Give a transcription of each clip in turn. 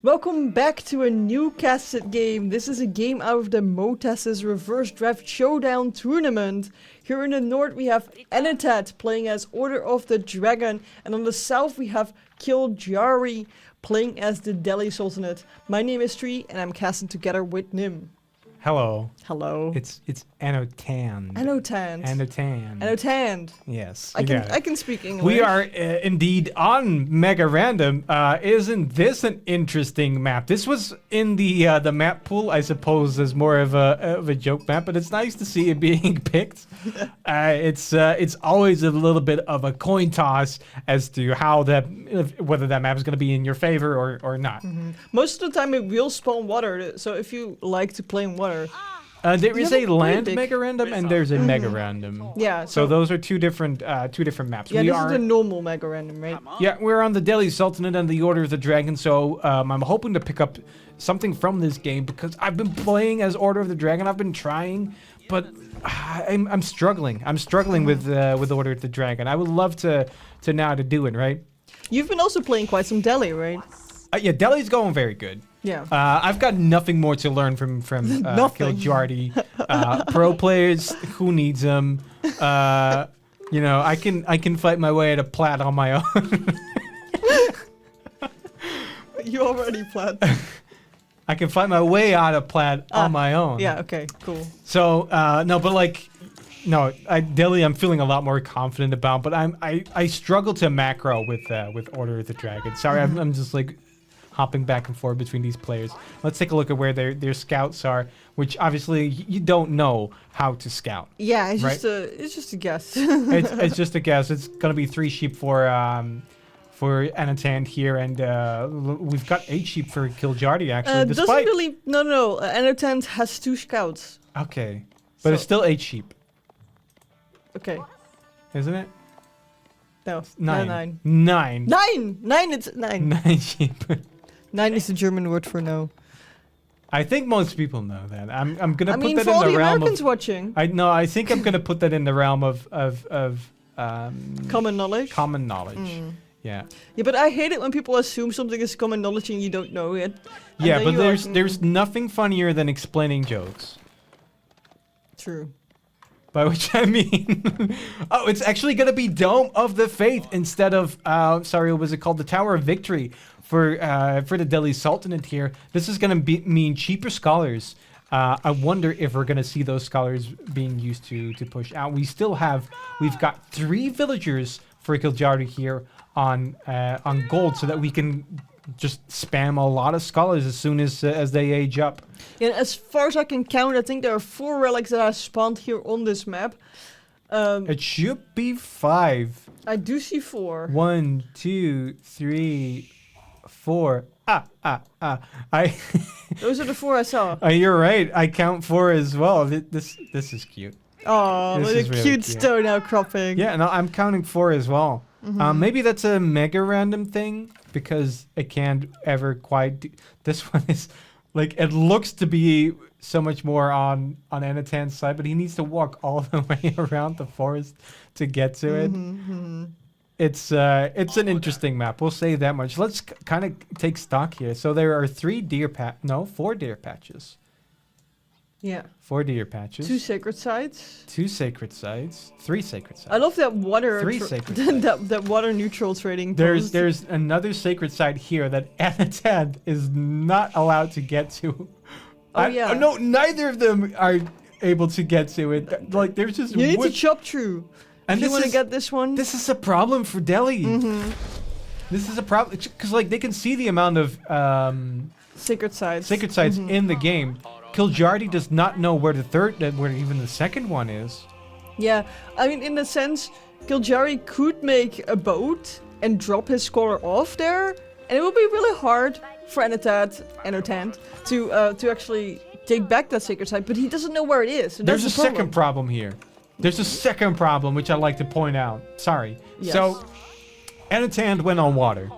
Welcome back to a new casted game. This is a game out of the Mootez's Reverse Draft Showdown tournament. Here in the north we have Anotand playing as Order of the Dragon, and on the south we have Kiljardi playing as the Delhi Sultanate. My name is Trui and I'm casting together with Nim. Hello. Hello. It's Anotand. Anotand. Anotand. Anotand. Yes. I can speak English. We are indeed on Mega Random. Isn't this an interesting map? This was in the map pool, I suppose, as more of a joke map, but it's nice to see it being picked. It's always a little bit of a coin toss as to how whether that map is going to be in your favor or not. Mm-hmm. Most of the time it will spawn water, so if you like to play in water. There is a land Mega Random and there's a Mega Random. Yeah. So those are two different maps. Yeah, this is the normal Mega Random, right? Yeah, we're on the Delhi Sultanate and the Order of the Dragon, so I'm hoping to pick up something from this game because I've been playing as Order of the Dragon. I've been trying, but I'm struggling. I'm struggling with Order of the Dragon. I would love to know how to do it, right? You've been also playing quite some Delhi, right? Yeah, Delhi's going very good. Yeah. I've got nothing more to learn from Kiljardi. Pro players, who needs them? You know, I can fight my way at a plat on my own. You already plat. I can fight my way out of plat on my own. Yeah. Okay. Cool. So no, but like, no, Delhi I'm feeling a lot more confident about, but I struggle to macro with Order of the Dragon. Sorry, I'm just like hopping back and forth between these players. Let's take a look at where their scouts are, which obviously you don't know how to scout. Yeah, it's right? just a guess. it's just a guess. It's gonna be 3 sheep for Anotand here, and we've got 8 sheep for Kiljardi actually. Doesn't really. No. Anotand has 2 scouts. Okay, but it's still 8 sheep. Okay. Isn't it? No. 9. 9. 9. It's 9. 9 sheep. 9 is the German word for no. I think most people know that. I'm gonna put that for in all the the realm Americans of. watching. I think I'm gonna put that in the realm of Common knowledge. Common knowledge. Yeah. Yeah, but I hate it when people assume something is common knowledge and you don't know it. Yeah, but there's nothing funnier than explaining jokes. True. By which I mean, oh, it's actually gonna be Dome of the Faith instead of sorry, what was it called? The Tower of Victory for the Delhi Sultanate here. This is gonna mean cheaper scholars. I wonder if we're gonna see those scholars being used to push out. We've got 3 villagers for Kiljardi here on gold, so that we can just spam a lot of scholars as soon as they age up. Yeah, as far as I can count, I think there are 4 relics that are spawned here on this map. It should be 5. I do see 4. 1, 2, 3, 4. Those are the 4 I saw. You're right. I count 4 as well. This is cute. Oh, This with is a really cute cute. stone outcropping. Yeah, no, I'm counting 4 as well. Maybe that's a Mega Random thing because it can't ever quite do. This one is like, it looks to be so much more on Anotand's side, but he needs to walk all the way around the forest to get to it. It's an interesting map. We'll say that much. Let's kind of take stock here. So there are 4 deer patches. Yeah. 4 deer patches. 2 sacred sites. 2 sacred sites. 3 sacred sites. I love that water. 3 sacred sites. that water neutral trading. There's another sacred site here that Anotand is not allowed to get to. Yeah. No, neither of them are able to get to it. Like, there's just You need wood. to chop through. And if you want to get this one. This is a problem for Delhi. This is a problem because like they can see the amount of sacred sites. In the game. Kiljardi does not know where where even the second one is. Yeah, I mean, in the sense, Kiljardi could make a boat and drop his scholar off there, and it would be really hard for Anotand to actually take back that sacred site, but he doesn't know where it is. So There's that's a the second problem here. There's a second problem which I'd like to point out. Sorry. Yes. So, Anotand went on water.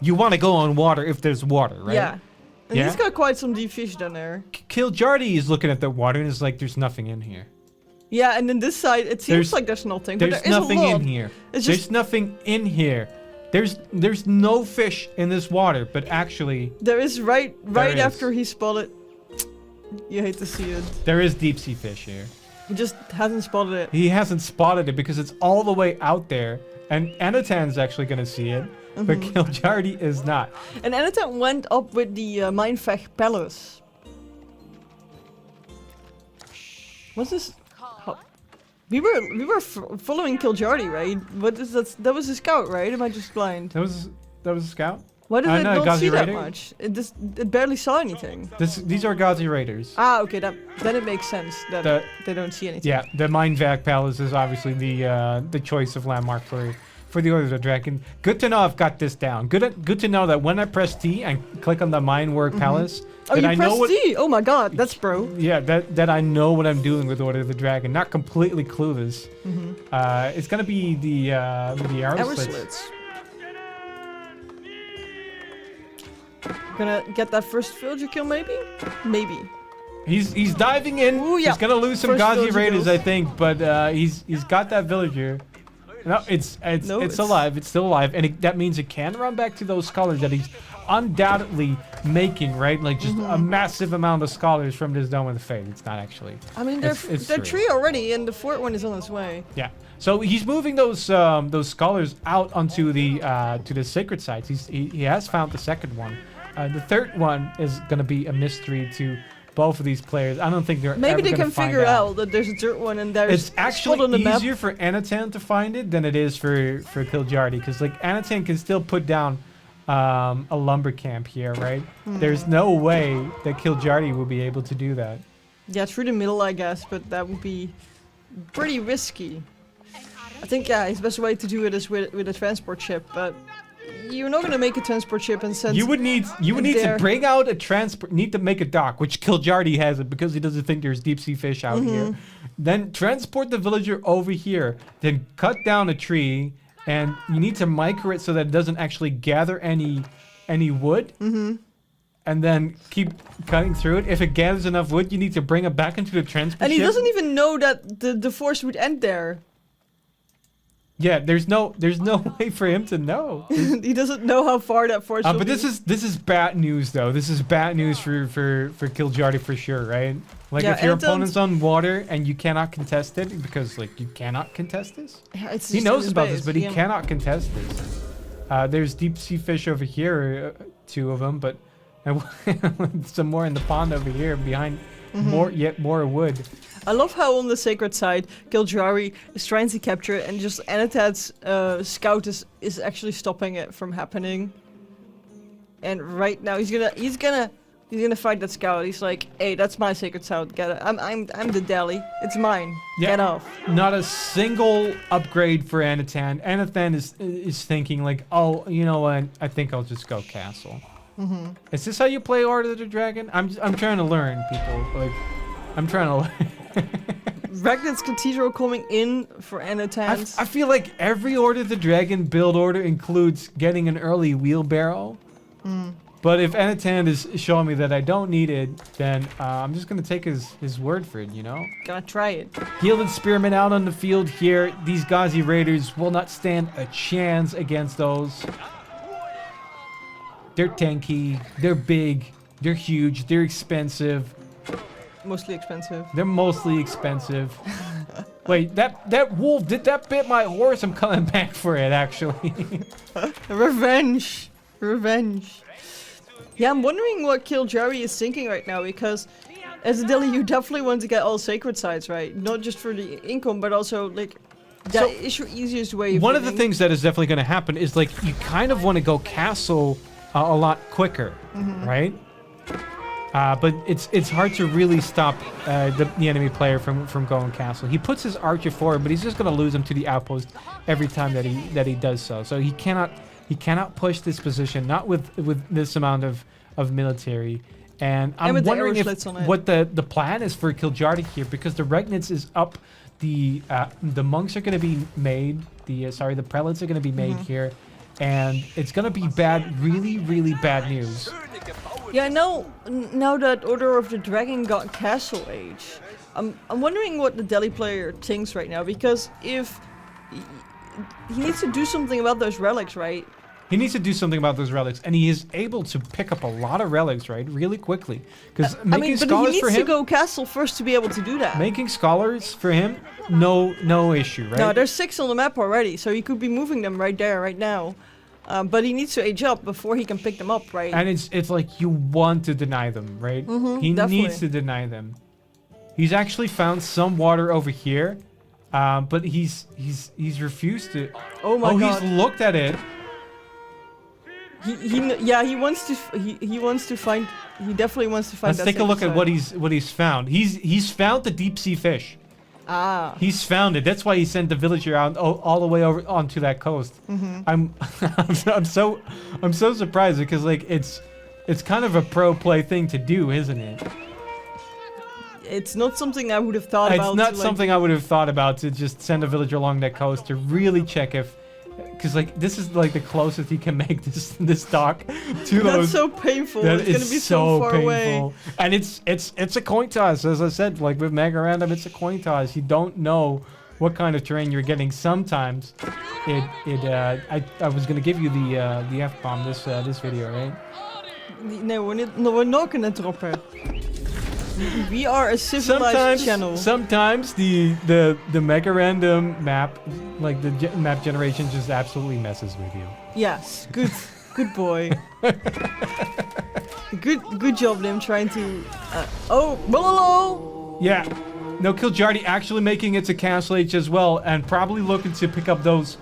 You want to go on water if there's water, right? Yeah. And he's got quite some deep fish down there. Kiljardi is looking at the water and is like, there's nothing in here. Yeah, and then this side, it seems like there's nothing, but There's there is nothing a lot. in here. It's There's just nothing in here. There's no fish in this water, but actually There is right is. after he spotted. You hate to see it. there is deep sea fish here. He just hasn't spotted it. He hasn't spotted it because it's all the way out there, and Anotand's actually gonna see it, but Kiljardi is not. And Anotand went up with the Mindfech Palace. What's this? We were following Kiljardi, right? What is that? That was a scout, right? Am I just blind? That was a scout. Why did it no, not Ghazi see that Raider. much? It barely saw anything. These are Ghazi Raiders. Ah, okay. Then it makes sense that they don't see anything. Yeah, the Mindvac Palace is obviously the choice of landmark for the Order of the Dragon. Good to know I've got this down. Good to know that when I press T and click on the Mindwork Palace, Oh, that you I know pressed what. D! Oh my god, that's bro. Yeah, that I know what I'm doing with Order of the Dragon. Not completely clueless. It's gonna be the arrow Arrow slits. slits. Gonna get that first villager kill, maybe? Maybe. He's diving in. Ooh, yeah. He's gonna lose some First Ghazi villager Raiders, kills. I think, but he's got that villager. No, it's alive. It's still alive, and that means it can run back to those scholars that he's undoubtedly making, right? Like just a massive amount of scholars from this Dome of the Fate. It's not actually. I mean, It's they're three. 3 already, and the 4th one is on its way. Yeah. So he's moving those scholars out onto the to the sacred sites. He has found the second one. The third one is gonna be a mystery to both of these players. I don't think they're Maybe ever they gonna can find figure out that there's a third one, and there's It's spot on actually the map. easier for Anotand to find it than it is for Kiljardi, because like Anotand can still put down a lumber camp here, right? There's no way that Kiljardi will be able to do that. Yeah, through the middle, I guess, but that would be pretty risky. I think, yeah, his best way to do it is with a transport ship, but you're not gonna make a transport ship and send. You would need to there. bring out a transport. Need to make a dock, which Kiljardi has it because he doesn't think there's deep sea fish out here. Then transport the villager over here. Then cut down a tree, and you need to micro it so that it doesn't actually gather any wood. And then keep cutting through it. If it gathers enough wood, you need to bring it back into the transport And he ship. doesn't even know that the force would end there. Yeah, there's no way for him to know. He doesn't know how far that force will But be. this is bad news though. This is bad news for Kiljardi for sure, right? Like Yeah, if your and opponent's on water and you cannot contest it because like you cannot contest this. Yeah, it's He just knows in about space, this, but he yeah. cannot contest this. There's deep sea fish over here, 2 of them, but and some more in the pond over here behind more wood. I love how on the sacred side, Kiljardi is trying to capture it, and just Anotand's scout is actually stopping it from happening. And right now he's gonna fight that scout. He's like, "Hey, that's my sacred scout. Get it. I'm the Delhi. It's mine. Yeah. Get off." Not a single upgrade for Anotand. Anotand is thinking like, oh, you know what? I think I'll just go castle. Is this how you play Order of the Dragon? I'm trying to learn, people. Like, I'm trying to learn. Ragnar's Cathedral coming in for Anotand. I feel like every Order of the Dragon build order includes getting an early wheelbarrow. But if Anotand is showing me that I don't need it, then I'm just gonna take his word for it, you know? Gonna try it. Healed Spearmen out on the field here. These Ghazi Raiders will not stand a chance against those. They're tanky, they're big, they're huge, they're expensive. Mostly expensive. They're mostly expensive. Wait, that wolf, did that bit my horse? I'm coming back for it, actually. Revenge. Revenge. Yeah, I'm wondering what Kiljardi is thinking right now, because as a Delhi, you definitely want to get all sacred sites, right? Not just for the income, but also, like, that is your easiest way of One of the winning. things that is definitely going to happen is, like, you kind of want to go castle a lot quicker, right? But it's hard to really stop the enemy player from going castle. He puts his archer forward, but he's just going to lose him to the outpost every time that he does so. So he cannot push this position, not with this amount of military. And I'm with the wondering arrow slits on it. what the plan is for Kiljardi here, because the Regnitz is up. The monks are going to be made. The prelates are going to be made here. And it's gonna be bad, really, really bad news. Yeah, now that Order of the Dragon got Castle Age, I'm wondering what the Delhi player thinks right now, because if he needs to do something about those relics, right? He needs to do something about those relics, and he is able to pick up a lot of relics, right, really quickly. Because making but scholars he for needs him, to go castle first to be able to do that. making scholars for him, no issue, right? No, there's 6 on the map already, so he could be moving them right there, right now. But he needs to age up before he can pick them up, right? And it's like you want to deny them, right? He definitely. needs to deny them. He's actually found some water over here, but he's refused to. Oh my god. He's looked at it. He wants to find. He definitely wants to find. Let's take a look at what he's found. He's found the deep sea fish. Ah. He's found it. That's why he sent the villager out all the way over onto that coast. I'm I'm so surprised because like it's kind of a pro play thing to do, isn't it? It's not something I would have thought about. It's not something I would have thought about to just send a villager along that coast to really check if, because like this is like the closest he can make this dock to those. That's so painful. That It's gonna be so far away. And it's a coin toss, as I said. Like with Mega Random, it's a coin toss. You don't know what kind of terrain you're getting. Sometimes I was gonna give you the F-bomb this video, right? No, we're not gonna drop it. We are a civilized channel. Sometimes the Mega Random map, like the map generation, just absolutely messes with you. Yes, good boy. Good job, Nim, trying to. Hello. Yeah, no, Kiljardi actually making it to Castle H as well, and probably looking to pick up those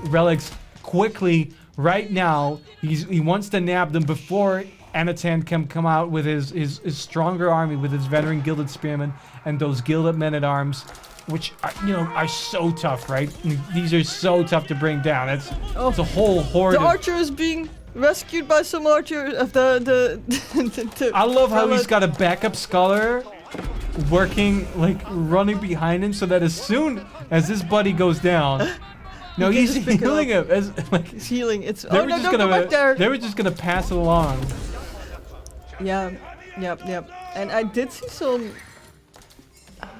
relics quickly right now. He wants to nab them before Anotand can come out with his stronger army, with his veteran gilded spearmen and those gilded men-at-arms, which are so tough, right? These are so tough to bring down. It's a whole horde. The archer is being rescued by some archer of the I love how he's got a backup scholar working, like running behind him, so that as soon as this buddy goes down. No, he's healing him. He's healing. It's don't go back there. They were just gonna pass it along. Yeah, yep. And I did see some.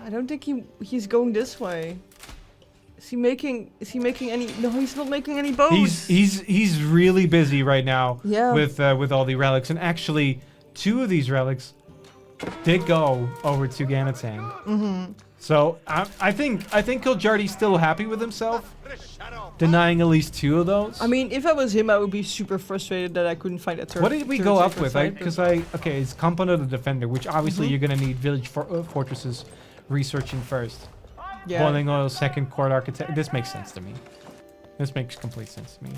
I don't think he's going this way. Is he making any? No, he's not making any bows. He's really busy right now. Yeah. With all the relics, and actually 2 of these relics did go over to Anotand. So I think Kiljardi's still happy with himself, denying at least 2 of those. I mean, if I was him, I would be super frustrated that I couldn't find a turret. What did we go up with? Because it's Company of the Defender, which obviously you're gonna need village fortresses researching first. Yeah. Boiling oil, second court architect. This makes sense to me. This makes complete sense to me.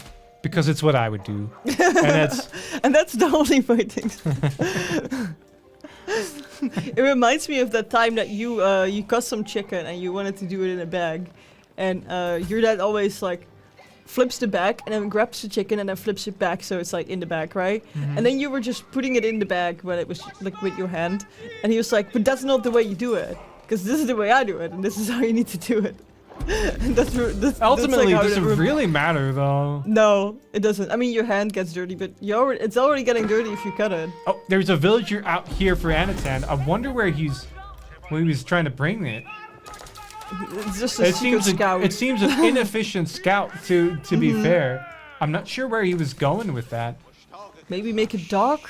Because it's what I would do. And that's the only fighting. It reminds me of that time that you custom chicken and you wanted to do it in a bag, and your dad always like flips the bag and then grabs the chicken and then flips it back so it's like in the bag, right? And then you were just putting it in the bag when it was like with your hand, and he was like, "But that's not the way you do it, because this is the way I do it, and this is how you need to do it." And ultimately, like does it really matter though? No, it doesn't. I mean, your hand gets dirty, but it's already getting dirty if you cut it. Oh, there's a villager out here for Anotand. I wonder where he was trying to bring it. It's just a secret scout. It seems an inefficient scout, to be fair. I'm not sure where he was going with that. Maybe make a dock?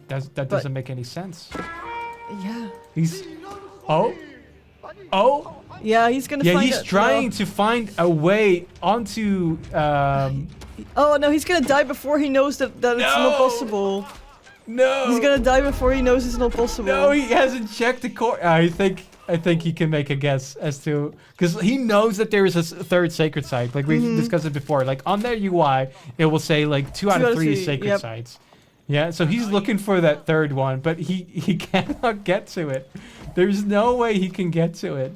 That doesn't make any sense. Yeah. He's... Yeah, he's gonna find he's trying to find a way onto... Oh, no, he's gonna die before he knows that it's not possible. No! He's gonna die before he knows it's not possible. No, he hasn't checked the core. I think he can make a guess as to... Because he knows that there is a third sacred site. Like, we've discussed it before. Like, on their UI, it will say, like, 2 out of 3 sacred sites. Yeah, so he's looking for that third one, but he cannot get to it. There's no way he can get to it.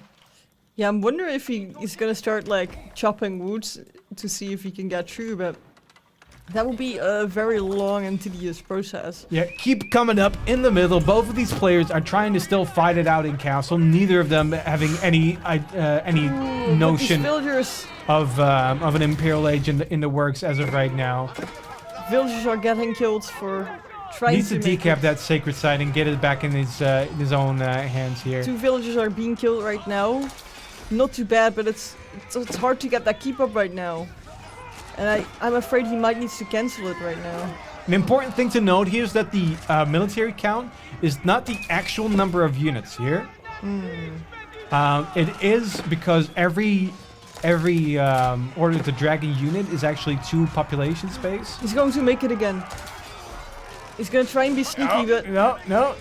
Yeah, I'm wondering if he's gonna start, like, chopping woods to see if he can get through, but that will be a very long and tedious process. Yeah, keep coming up in the middle. Both of these players are trying to still fight it out in castle. Neither of them having any notion of an imperial age in the works as of right now. Villagers are getting killed for trying to decap that sacred site and get it back in his own hands here. 2 villagers are being killed right now. Not too bad, but it's hard to get that keep up right now. And I'm afraid he might need to cancel it right now. An important thing to note here is that the military count is not the actual number of units here. It is because every Order of the Dragon unit is actually 2 population space. He's going to make it again. He's going to try and be sneaky, but... No.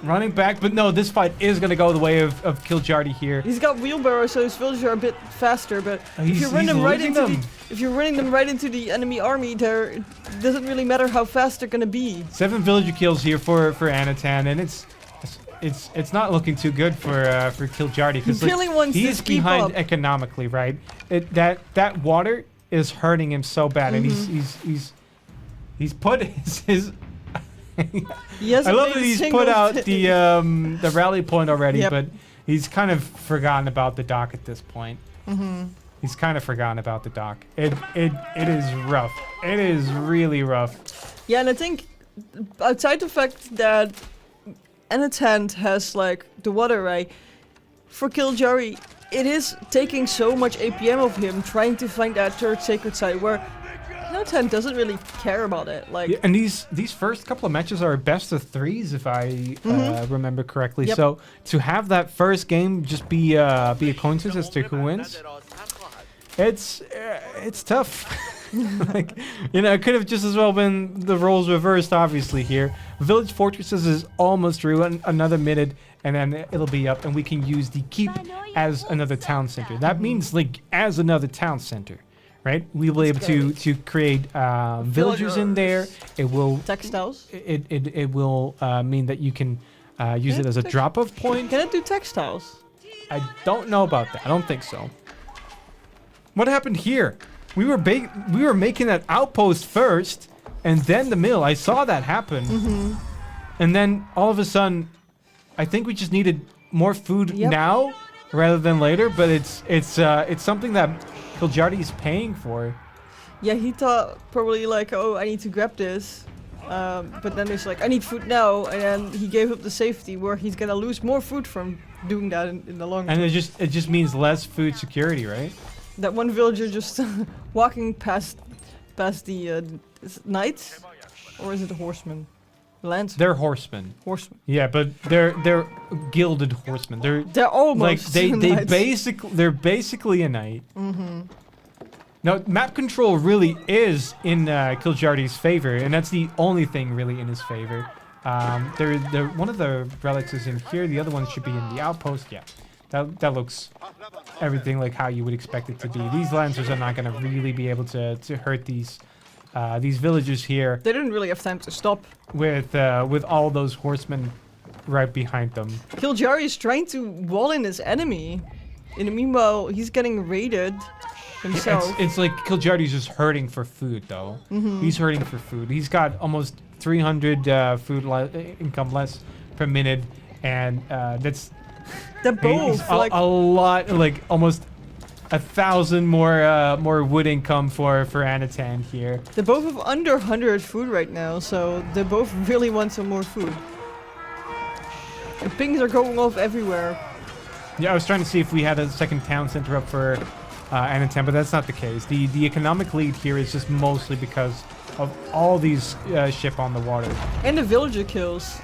Running back, but no, this fight is going to go the way of Kiljardi here. He's got wheelbarrows, so his villagers are a bit faster, but if you're running them right into the enemy army, it doesn't really matter how fast they're going to be. 7 villager kills here for Anotand, and it's not looking too good for Kiljardi because like, he's behind economically, right? That water is hurting him so bad, and he's put his I love that he's put out the rally point already, but he's kind of forgotten about the dock at this point. He's kind of forgotten about the dock. It is rough. It is really rough. Yeah, and I think outside the fact that Anotand has like the water right for Kiljardi, it is taking so much APM of him trying to find that third sacred site where Anotand doesn't really care about it. Like, yeah, and these first couple of matches are best of 3s, if I remember correctly. Yep. So to have that first game just be a coincidence as to who wins, it's tough. Like, you know, it could have just as well been the roles reversed. Obviously, here, Village Fortresses is almost through. Another minute, and then it'll be up, and we can use the keep as another town center. That means like as another town center. Right, we will be able to create villagers in there. It will textiles. It will mean that you can use it as a drop-off point. Can it do textiles? I don't know about that. I don't think so. What happened here? We were making that outpost first, and then the mill. I saw that happen, and then all of a sudden, I think we just needed more food now rather than later. But it's something that Kiljardi is paying for. Yeah, he thought probably like, oh, I need to grab this. But then it's like, I need food now. And then he gave up the safety where he's going to lose more food from doing that in the long term. And it just means less food security, right? That one villager just walking past the knights? Or is it a horseman? Lancer. They're horsemen. Horsemen. Yeah, but they're gilded horsemen. They're almost like they're basically a knight. Now map control really is in Kiljardi's favor, and that's the only thing really in his favor. They're one of the relics is in here. The other one should be in the outpost. Yeah, that looks everything like how you would expect it to be. These lancers are not going to really be able to hurt these villagers here. They didn't really have time to stop. With all those horsemen right behind them. Kiljardi is trying to wall in his enemy. In the meanwhile, he's getting raided himself. It's like Kiljardi's just hurting for food, though. He's hurting for food. He's got almost 300 food income less per minute, and that's... They're both like a lot, like almost 1,000 more wood income for Anotand here. They both have under 100 food right now, so they both really want some more food. The pings are going off everywhere. Yeah, I was trying to see if we had a second town center up for Anotand, but that's not the case. The economic lead here is just mostly because of all these ship on the water. And the villager kills.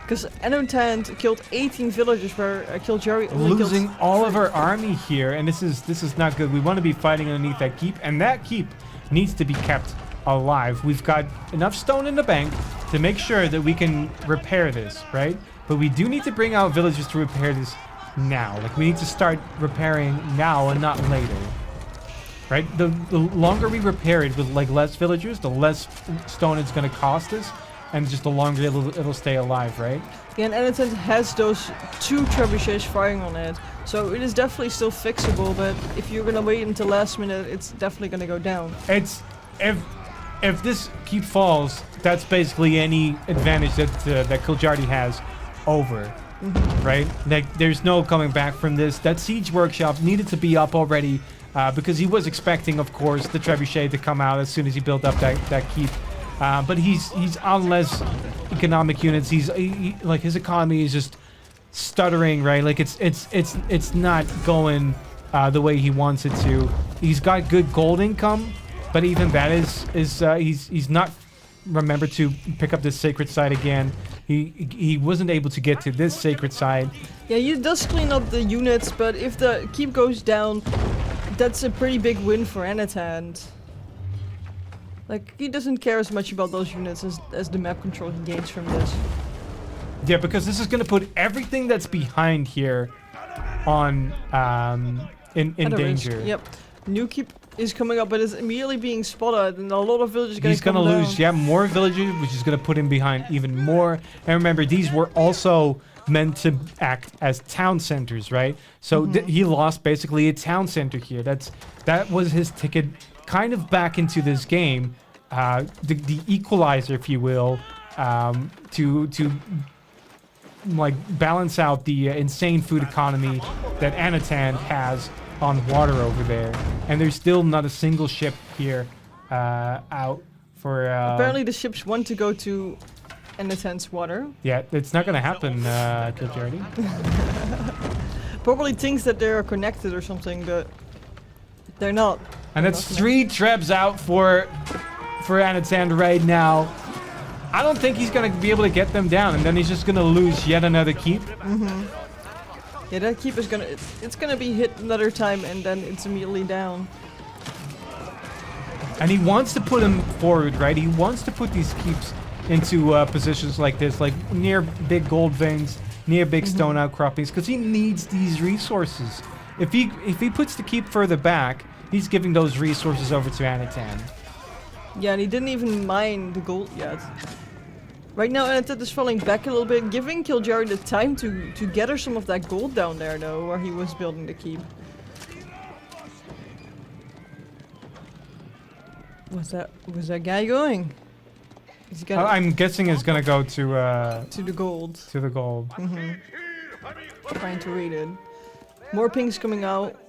Because Anotand killed 18 villagers where Kiljardi only losing killed all of our army here, and this is not good. We want to be fighting underneath that keep, and that keep needs to be kept alive. We've got enough stone in the bank to make sure that we can repair this, right? But we do need to bring out villagers to repair this now. Like, we need to start repairing now and not later. Right? The longer we repair it with like less villagers, the less stone it's going to cost us. And just the longer it'll stay alive, right? Yeah, and Anotand has those 2 trebuchets firing on it. So it is definitely still fixable, but if you're gonna wait until last minute, it's definitely gonna go down. It's... If this keep falls, that's basically any advantage that Kiljardi has over, right? Like, there's no coming back from this. That siege workshop needed to be up already because he was expecting, of course, the trebuchet to come out as soon as he built up that keep. But he's on less economic units. Like, his economy is just stuttering, right? Like, it's not going the way he wants it to. He's got good gold income, But even that is he's not remembered to pick up this sacred site again. He wasn't able to get to this sacred site. Yeah, he does clean up the units, but if the keep goes down, that's a pretty big win for Anotand. Like, he doesn't care as much about those units as the map control he gains from this. Yeah, because this is going to put everything that's behind here on in danger. Yep. New keep is coming up, but it's immediately being spotted, and a lot of villagers are going to come down. He's going to lose, yeah, more villagers, which is going to put him behind even more. And remember, these were also meant to act as town centers, right? So he lost basically a town center here. That was his ticket kind of back into this game, the equalizer, if you will, to like balance out the insane food economy that Anotand has on water over there. And there's still not a single ship here out for... Apparently the ships want to go to Anotand's water. Yeah, it's not going to happen, Kiljardi. Probably thinks that they're connected or something, but they're not. And that's 3 trebs out for Anotand right now. I don't think he's going to be able to get them down, and then he's just going to lose yet another keep. Yeah, that keep is gonna... It's gonna be hit another time, and then it's immediately down. And he wants to put him forward, right? He wants to put these keeps into positions like this, like near big gold veins, near big stone outcroppings, because he needs these resources. If he puts the keep further back, he's giving those resources over to Anotand. Yeah, and he didn't even mine the gold yet. Right now, Anotand is falling back a little bit, giving Kiljardi the time to gather some of that gold down there, though, where he was building the keep. Where's that guy going? He's gonna I'm guessing it's gonna go to the gold. To the gold. Trying to read it. More pings coming out.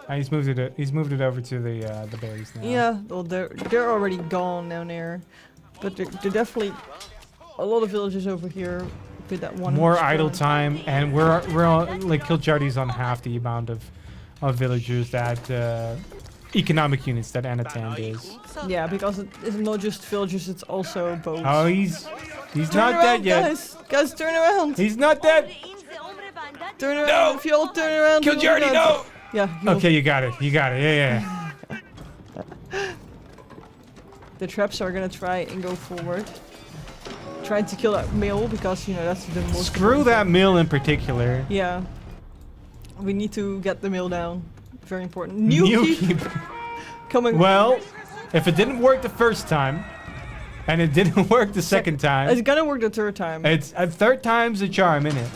He's moved it. He's moved it over to the berries now. Yeah, well, they're already gone down there, but they're definitely a lot of villages over here with that one. More idle time, and we're on, like Kiljardi's on half the amount of villagers that economic units that Anotand is. Yeah, because it's not just villagers; it's also boats. Oh, he's turn not around, dead yet. Guys, turn around. He's not dead. Turn around. No. If you all turn around. Kiljardi, no. Yeah. Okay, you got it. You got it. Yeah. The traps are gonna try and go forward, trying to kill that mill because that's the most. Screw that mill in particular. Yeah. We need to get the mill down. Very important. New keep coming. Well, if it didn't work the first time, and it didn't work the second time, it's gonna work the third time. It's a third time's a charm, isn't it?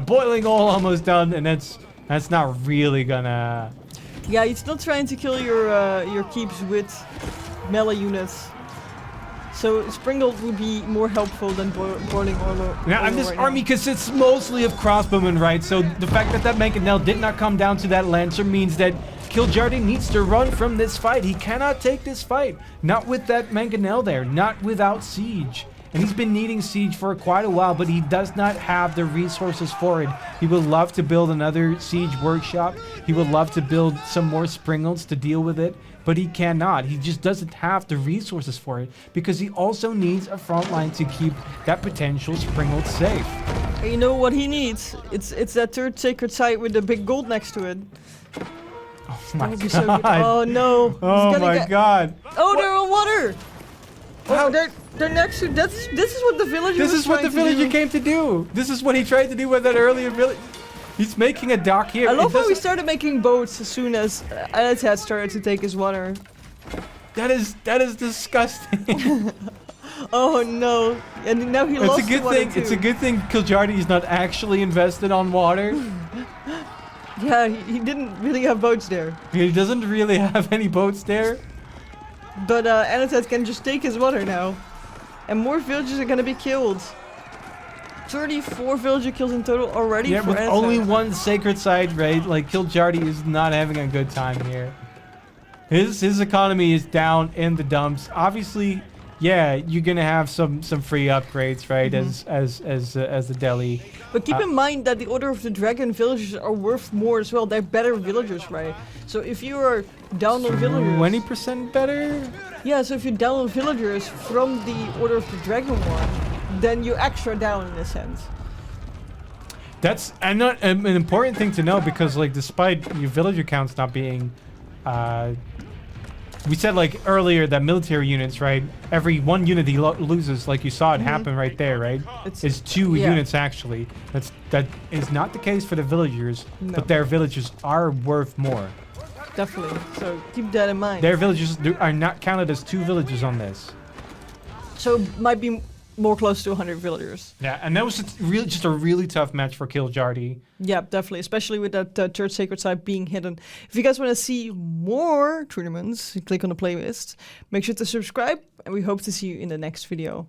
Boiling oil almost done, and that's not really gonna. Yeah, it's not trying to kill your keeps with melee units. So Springled would be more helpful than boiling oil. Now, and this army consists mostly of crossbowmen, right? So the fact that mangonel did not come down to that lancer means that Kiljardi needs to run from this fight. He cannot take this fight. Not with that mangonel there. Not without siege. And he's been needing siege for quite a while, but he does not have the resources for it. He would love to build another siege workshop. He would love to build some more Springles to deal with it, but he cannot. He just doesn't have the resources for it because he also needs a front line to keep that potential Springle safe. You know what he needs? It's that third sacred site with the big gold next to it. Oh my god. So oh no. Oh my god. Oh, they're on water. Oh, they're next to. This is what the villager. This is what the villager came to do. This is what he tried to do with that earlier village. He's making a dock here. I love how we started making boats as soon as Anotand started to take his water. That is disgusting. Oh no! And now he lost. It's a good thing. Too. It's a good thing Kiljardi is not actually invested on water. Yeah, he didn't really have boats there. He doesn't really have any boats there. But Anotand can just take his water now. And more villagers are gonna be killed. 34 villager kills in total already. Yeah, for with Anotand. only one sacred site, right? Like Kiljardi is not having a good time here. His economy is down in the dumps. Obviously, yeah, you're gonna have some free upgrades, right? As the Delhi. But keep in mind that the Order of the Dragon villagers are worth more as well. They're better villagers, right? So if you are download villagers. 20% better? Yeah, so if you download villagers from the Order of the Dragon one, then you're extra down in a sense. That's an important thing to know because, like, despite your villager counts not being, we said like earlier that military units, right? Every one unit he loses, like you saw it happen right there, right? Is 2 units actually. That is not the case for the villagers, but their villagers are worth more. Definitely. So keep that in mind. Their villagers are not counted as 2 villages on this. So it might be more close to 100 villagers. Yeah, and that was just a really tough match for Kiljardi. Yeah, definitely, especially with that third sacred site being hidden. If you guys want to see more tournaments, click on the playlist. Make sure to subscribe, and we hope to see you in the next video.